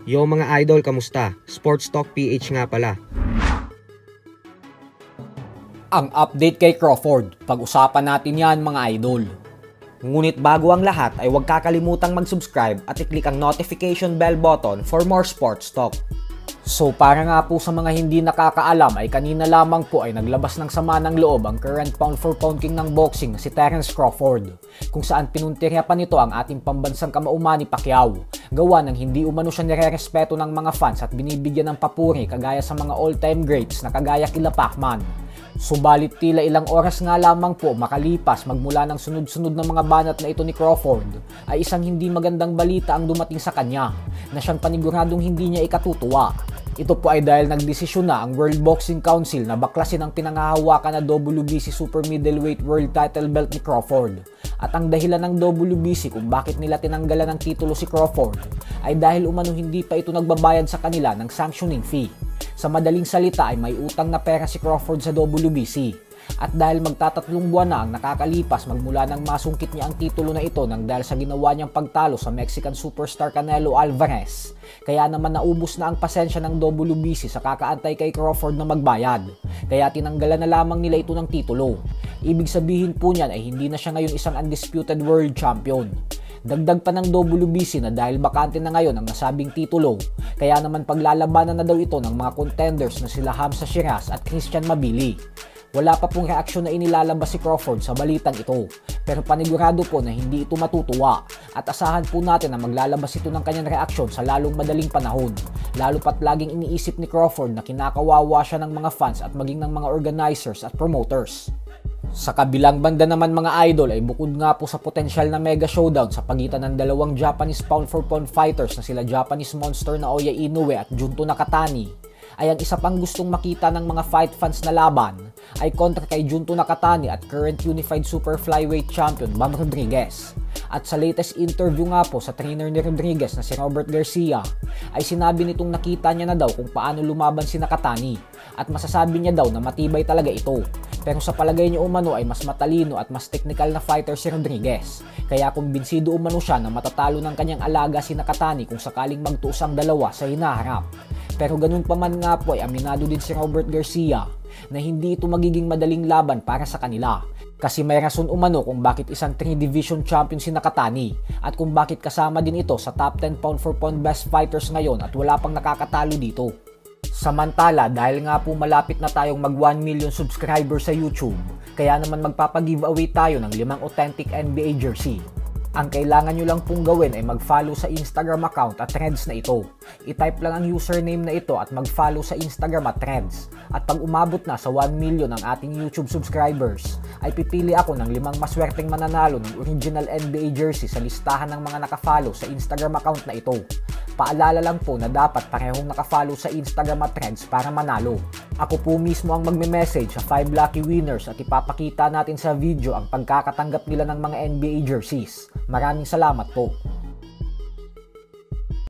Yo mga idol, kamusta? Sports Talk PH nga pala. Ang update kay Crawford, pag-usapan natin yan mga idol. Ngunit bago ang lahat ay huwag kakalimutang mag-subscribe at i-click ang notification bell button for more sports talk. So para nga po sa mga hindi nakakaalam ay kanina lamang po ay naglabas ng sama ng loob ang current pound for pound king ng boxing na si Terence Crawford, kung saan pinuntirya pa nito ang ating pambansang kamao Manny Pacquiao, gawa ng hindi umano siya nirerespeto ng mga fans at binibigyan ng papuri kagaya sa mga all-time greats na kagaya kila Pacman. Subalit tila ilang oras nga lamang po makalipas magmula ng sunod-sunod na mga banat na ito ni Crawford ay isang hindi magandang balita ang dumating sa kanya na siyang paniguradong hindi niya ikatutuwa. Ito po ay dahil nagdesisyon na ang World Boxing Council na baklasin ang pinangahawakan na WBC Super Middleweight World Title Belt ni Crawford. At ang dahilan ng WBC kung bakit nila tinanggalan ng titulo si Crawford ay dahil umano hindi pa ito nagbabayad sa kanila ng sanctioning fee. Sa madaling salita ay may utang na pera si Crawford sa WBC. At dahil magtatatlong buwan na ang nakakalipas magmula nang masungkit niya ang titulo na ito nang dahil sa ginawa niyang pagtalo sa Mexican superstar Canelo Alvarez, kaya naman naubos na ang pasensya ng WBC sa kakaantay kay Crawford na magbayad. Kaya tinanggalan na lamang nila ito ng titulo. Ibig sabihin po niyan ay hindi na siya ngayon isang undisputed world champion. Dagdag pa ng WBC na dahil bakante na ngayon ang nasabing titulo, kaya naman paglalabanan na daw ito ng mga contenders na sila Hamza Shiraz at Christian Mabili. Wala pa pong reaksyon na inilalabas si Crawford sa balitang ito, pero panigurado po na hindi ito matutuwa at asahan po natin na maglalabas ito ng kanyang reaksyon sa lalong madaling panahon, lalo pat laging iniisip ni Crawford na kinakawawa siya ng mga fans at maging ng mga organizers at promoters. Sa kabilang banda naman mga idol ay bukod nga po sa potensyal na mega showdown sa pagitan ng dalawang Japanese pound for pound fighters na sila Japanese monster na Oya Inoue at Junto Nakatani, ay ang isa pang gustong makita ng mga fight fans na laban ay kontra kay Junto Nakatani at current Unified Super Flyweight Champion Bam Rodriguez. At sa latest interview nga po sa trainer ni Rodriguez na si Robert Garcia ay sinabi nitong nakita niya na daw kung paano lumaban si Nakatani at masasabi niya daw na matibay talaga ito. Pero sa palagay niya umano ay mas matalino at mas technical na fighter si Rodriguez. Kaya kumbinsido umano siya na matatalo ng kanyang alaga si Nakatani kung sakaling magtuos ang dalawa sa hinaharap. Pero ganun pa man nga po ay aminado din si Robert Garcia na hindi ito magiging madaling laban para sa kanila. Kasi may rason umano kung bakit isang 3-division champion si Nakatani at kung bakit kasama din ito sa top 10 pound for pound best fighters ngayon at wala pang nakakatalo dito. Samantala, dahil nga po malapit na tayong mag 1 million subscribers sa YouTube, kaya naman magpapag-giveaway tayo ng 5 authentic NBA jersey. Ang kailangan nyo lang pong gawin ay mag-follow sa Instagram account at Threads na ito. I-type lang ang username na ito at mag-follow sa Instagram at Threads. At pag umabot na sa 1 million ang ating YouTube subscribers, ay pipili ako ng 5 maswerteng mananalo ng original NBA jersey sa listahan ng mga nakafollow sa Instagram account na ito. Paalala lang po na dapat parehong nakafollow sa Instagram at Threads para manalo. Ako po mismo ang magme-message sa 5 lucky winners at ipapakita natin sa video ang pagkakatanggap nila ng mga NBA jerseys. Maraming salamat po.